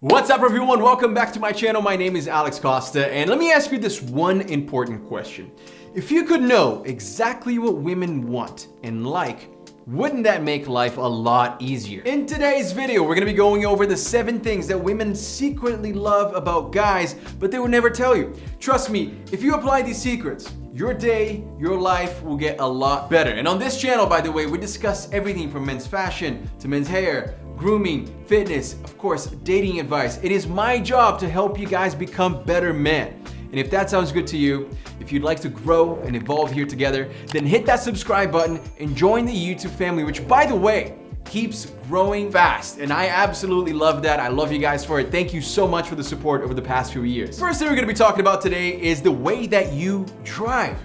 What's up everyone, welcome back to my channel. My name is Alex Costa and let me ask you this one important question. If you could know exactly what women want and like, wouldn't that make life a lot easier? In today's video, we're gonna be going over the 7 things that women secretly love about guys, but they will never tell you. Trust me, if you apply these secrets, your day, your life will get a lot better. And on this channel, by the way, we discuss everything from men's fashion to men's hair, grooming, fitness, of course, dating advice. It is my job to help you guys become better men. And if that sounds good to you, if you'd like to grow and evolve here together, then hit that subscribe button and join the YouTube family, which by the way, keeps growing fast. And I absolutely love that. I love you guys for it. Thank you so much for the support over the past few years. First thing we're gonna be talking about today is the way that you drive.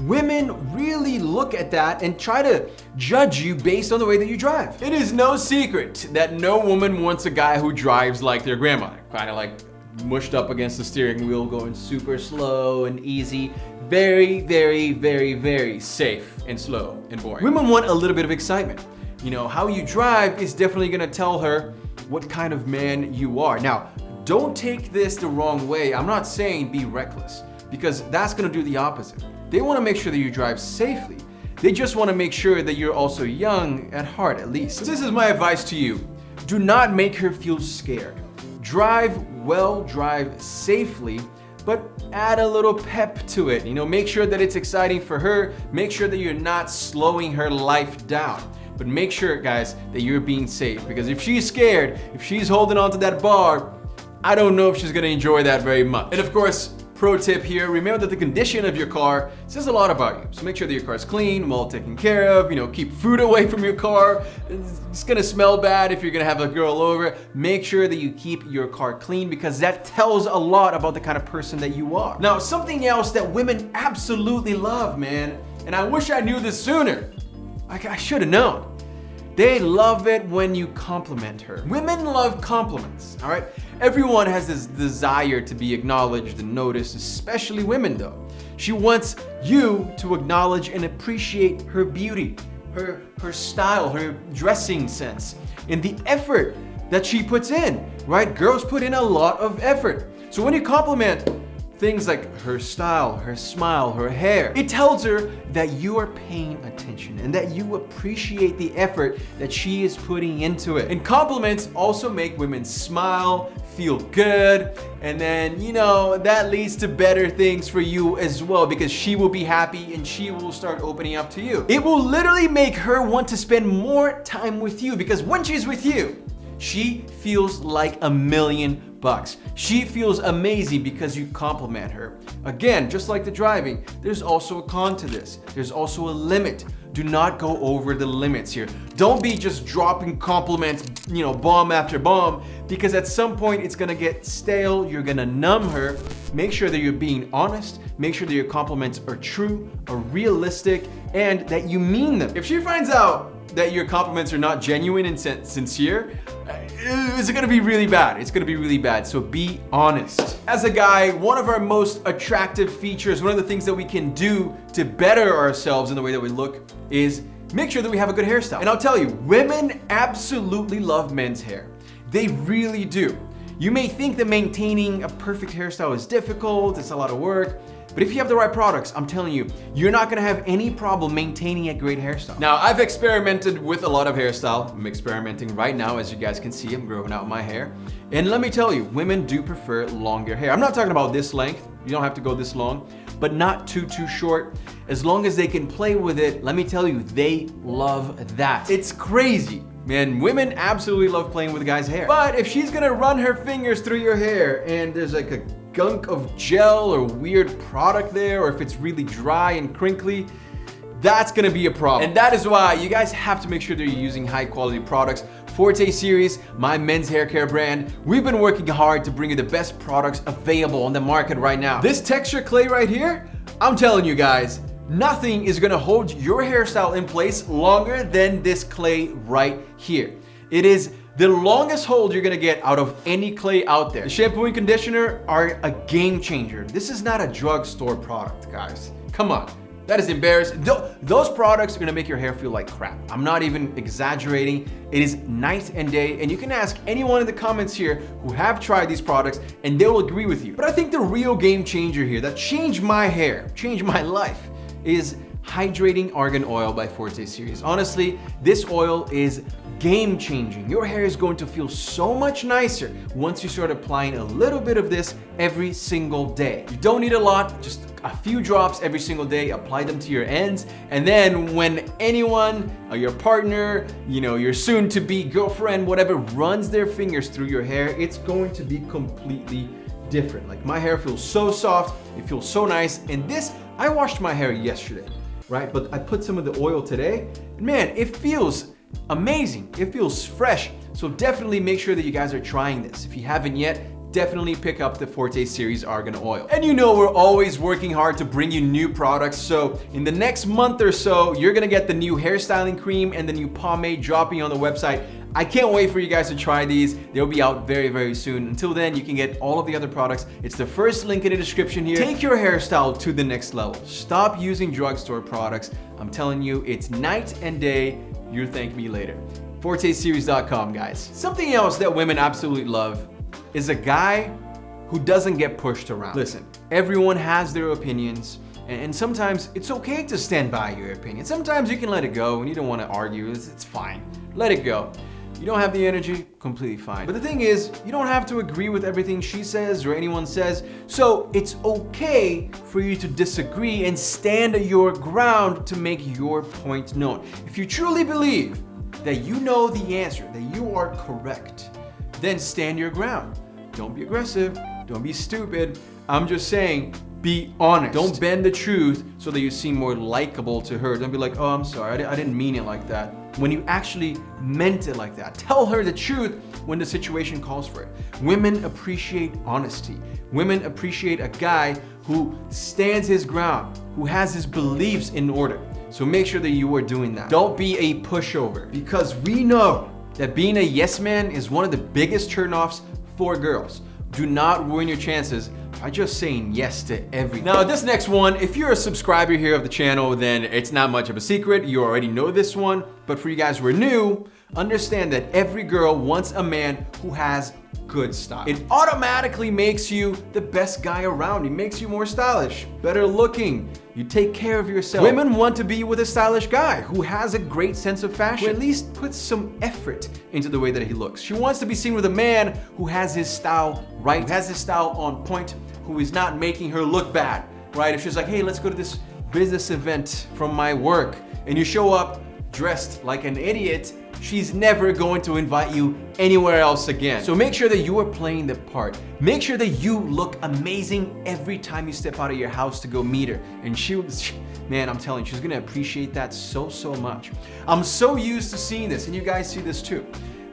Women really look at that and try to judge you based on the way that you drive. It is no secret that no woman wants a guy who drives like their grandmother, kind of like mushed up against the steering wheel, going super slow and easy, very, very, very, very safe and slow and boring. Women want a little bit of excitement. You know, how you drive is definitely gonna tell her what kind of man you are. Now, don't take this the wrong way. I'm not saying be reckless, because that's gonna do the opposite. They wanna make sure that you drive safely. They just wanna make sure that you're also young at heart, at least. This is my advice to you. Do not make her feel scared. Drive well, drive safely, but add a little pep to it. You know, make sure that it's exciting for her. Make sure that you're not slowing her life down. But make sure, guys, that you're being safe, because if she's scared, if she's holding on to that bar, I don't know if she's gonna enjoy that very much. And of course, pro tip here, remember that the condition of your car says a lot about you. So make sure that your car is clean, well taken care of, you know, keep food away from your car. It's gonna smell bad if you're gonna have a girl over. Make sure that you keep your car clean, because that tells a lot about the kind of person that you are. Now, something else that women absolutely love, man, and I wish I knew this sooner. I should have known. They love it when you compliment her. Women love compliments, all right? Everyone has this desire to be acknowledged and noticed, especially women though. She wants you to acknowledge and appreciate her beauty, her style, her dressing sense, and the effort that she puts in, right? Girls put in a lot of effort. So when you compliment things like her style, her smile, her hair, it tells her that you are paying attention and that you appreciate the effort that she is putting into it. And compliments also make women smile, feel good, and then, you know, that leads to better things for you as well, because she will be happy and she will start opening up to you. It will literally make her want to spend more time with you, because when she's with you, she feels like $1,000,000. She feels amazing because you compliment her. Again, just like the driving, there's also a con to this. There's also a limit. Do not go over the limits here. Don't be just dropping compliments, you know, bomb after bomb, because at some point it's gonna get stale, you're gonna numb her. Make sure that you're being honest, make sure that your compliments are true, are realistic, and that you mean them. If she finds out that your compliments are not genuine and sincere, it's gonna be really bad. It's gonna be really bad, so be honest. As a guy, one of our most attractive features, one of the things that we can do to better ourselves in the way that we look is make sure that we have a good hairstyle. And I'll tell you, women absolutely love men's hair. They really do. You may think that maintaining a perfect hairstyle is difficult, it's a lot of work, but if you have the right products, I'm telling you, you're not gonna have any problem maintaining a great hairstyle. Now, I've experimented with a lot of hairstyle. I'm experimenting right now, as you guys can see, I'm growing out my hair. And let me tell you, women do prefer longer hair. I'm not talking about this length, you don't have to go this long, but not too short. As long as they can play with it, let me tell you, they love that. It's crazy. Man, women absolutely love playing with a guy's hair. But if she's gonna run her fingers through your hair and there's like a gunk of gel or weird product there, or if it's really dry and crinkly, that's gonna be a problem. And that is why you guys have to make sure that you're using high quality products. Forte Series, my men's hair care brand, we've been working hard to bring you the best products available on the market right now. This texture clay right here, I'm telling you guys, nothing is gonna hold your hairstyle in place longer than this clay right here. It is the longest hold you're gonna get out of any clay out there. The shampoo and conditioner are a game changer. This is not a drugstore product, guys. Come on. That is embarrassing. Those products are gonna make your hair feel like crap. I'm not even exaggerating. It is night and day, and you can ask anyone in the comments here who have tried these products and they will agree with you. But I think the real game changer here that changed my hair, changed my life, is Hydrating Argan Oil by Forte Series. Honestly, this oil is game changing. Your hair is going to feel so much nicer once you start applying a little bit of this every single day. You don't need a lot, just a few drops every single day. Apply them to your ends, and then when anyone, your partner, your soon-to-be girlfriend, whatever, runs their fingers through your hair, it's going to be completely different. Like, my hair feels so soft, it feels so nice. And this, I washed my hair yesterday, right? But I put some of the oil today, and man, it feels amazing. It feels fresh. So definitely make sure that you guys are trying this. If you haven't yet, definitely pick up the Forte Series Argan Oil. And we're always working hard to bring you new products. So in the next month or so, you're gonna get the new hairstyling cream and the new pomade dropping on the website. I can't wait for you guys to try these. They'll be out very, very soon. Until then, you can get all of the other products. It's the first link in the description here. Take your hairstyle to the next level. Stop using drugstore products. I'm telling you, it's night and day. You'll thank me later. ForteSeries.com, guys. Something else that women absolutely love is a guy who doesn't get pushed around. Listen, everyone has their opinions, and sometimes it's okay to stand by your opinion. Sometimes you can let it go and you don't want to argue. It's fine. Let it go. You don't have the energy, completely fine. But the thing is, you don't have to agree with everything she says or anyone says, so it's okay for you to disagree and stand your ground to make your point known. If you truly believe that you know the answer, that you are correct, then stand your ground. Don't be aggressive, don't be stupid. I'm just saying, be honest. Don't bend the truth so that you seem more likable to her. Don't be like, oh, I'm sorry, I didn't mean it like that. When you actually meant it like that. Tell her the truth when the situation calls for it. Women appreciate honesty. Women appreciate a guy who stands his ground, who has his beliefs in order. So make sure that you are doing that. Don't be a pushover, because we know that being a yes man is one of the biggest turnoffs for girls. Do not ruin your chances by just saying yes to everything. Now, this next one, if you're a subscriber here of the channel, then it's not much of a secret. You already know this one. But for you guys who are new, understand that every girl wants a man who has good style. It automatically makes you the best guy around. It makes you more stylish, better looking. You take care of yourself. Women want to be with a stylish guy who has a great sense of fashion, who at least puts some effort into the way that he looks. She wants to be seen with a man who has his style right, who has his style on point, who is not making her look bad, right? If she's like, hey, let's go to this business event from my work, and you show up dressed like an idiot, she's never going to invite you anywhere else again. So make sure that you are playing the part. Make sure that you look amazing every time you step out of your house to go meet her. And man, I'm telling you, she's gonna appreciate that so much. I'm so used to seeing this, and you guys see this too.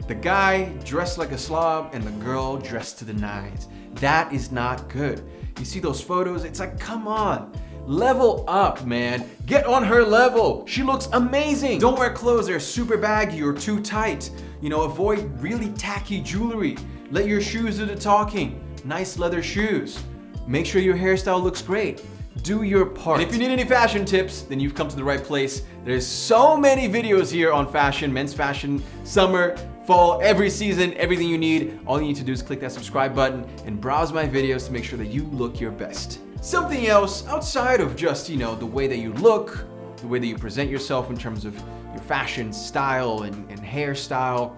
The guy dressed like a slob and the girl dressed to the nines. That is not good. You see those photos, it's like, come on. Level up, man. Get on her level. She looks amazing. Don't wear clothes that are super baggy or too tight. Avoid really tacky jewelry. Let your shoes do the talking. Nice leather shoes. Make sure your hairstyle looks great. Do your part. And if you need any fashion tips, then you've come to the right place. There's so many videos here on fashion, men's fashion, summer, fall, every season, everything you need. All you need to do is click that subscribe button and browse my videos to make sure that you look your best. Something else outside of just, the way that you look, the way that you present yourself in terms of your fashion style and hairstyle,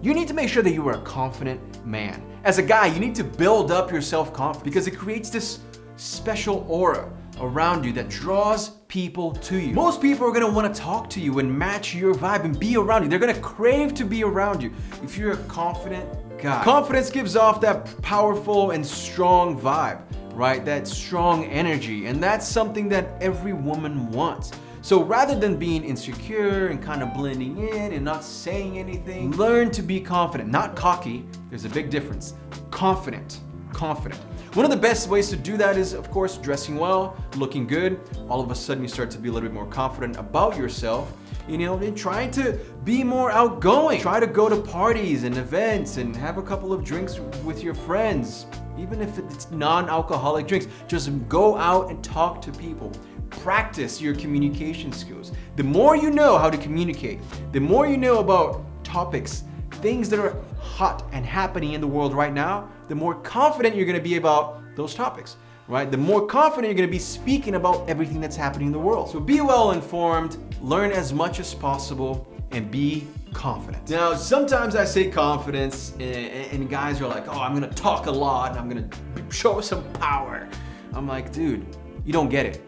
you need to make sure that you are a confident man. As a guy, you need to build up your self-confidence because it creates this special aura around you that draws people to you. Most people are gonna wanna talk to you and match your vibe and be around you. They're gonna crave to be around you if you're a confident guy. Confidence gives off that powerful and strong vibe, right? That strong energy, and that's something that every woman wants. So rather than being insecure and kind of blending in and not saying anything, learn to be confident, not cocky. There's a big difference. Confident. One of the best ways to do that is, of course, dressing well, looking good. All of a sudden, you start to be a little bit more confident about yourself, and trying to be more outgoing. Try to go to parties and events and have a couple of drinks with your friends. Even if it's non-alcoholic drinks, just go out and talk to people. Practice your communication skills. The more you know how to communicate, the more you know about topics, things that are hot and happening in the world right now, the more confident you're gonna be about those topics, right? The more confident you're gonna be speaking about everything that's happening in the world. So be well informed, learn as much as possible, and be confident. Now, sometimes I say confidence and guys are like, oh, I'm gonna talk a lot and I'm gonna show some power. I'm like, dude, you don't get it.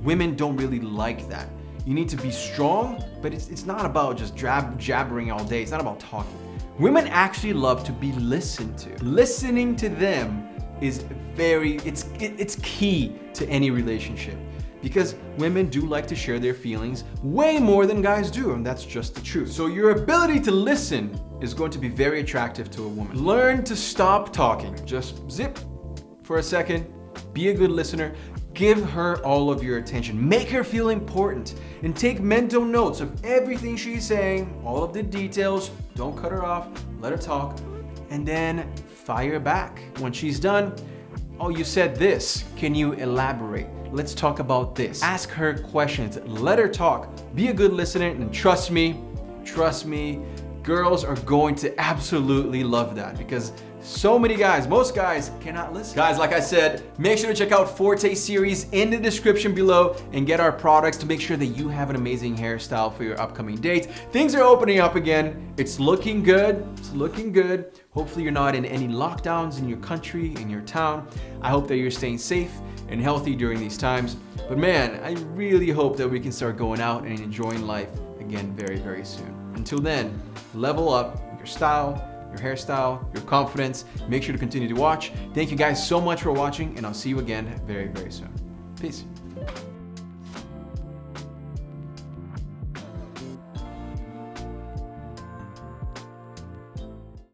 Women don't really like that. You need to be strong, but it's not about just jabbering all day. It's not about talking. Women actually love to be listened to. Listening to them is it's key to any relationship, because women do like to share their feelings way more than guys do, and that's just the truth. So your ability to listen is going to be very attractive to a woman. Learn to stop talking. Just zip for a second, be a good listener, give her all of your attention, make her feel important, and take mental notes of everything she's saying, all of the details. Don't cut her off, let her talk, and then fire back. When she's done, oh, you said this, can you elaborate? Let's talk about this. Ask her questions, let her talk. Be a good listener, and trust me, girls are going to absolutely love that, because so many guys, most guys cannot listen. Guys, like I said, make sure to check out Forte series in the description below and get our products to make sure that you have an amazing hairstyle for your upcoming dates. Things are opening up again. It's looking good. It's looking good. Hopefully you're not in any lockdowns in your country, in your town. I hope that you're staying safe and healthy during these times. But man, I really hope that we can start going out and enjoying life again very, very soon. Until then, level up your style, your hairstyle, your confidence. Make sure to continue to watch. Thank you guys so much for watching, and I'll see you again very, very soon. Peace.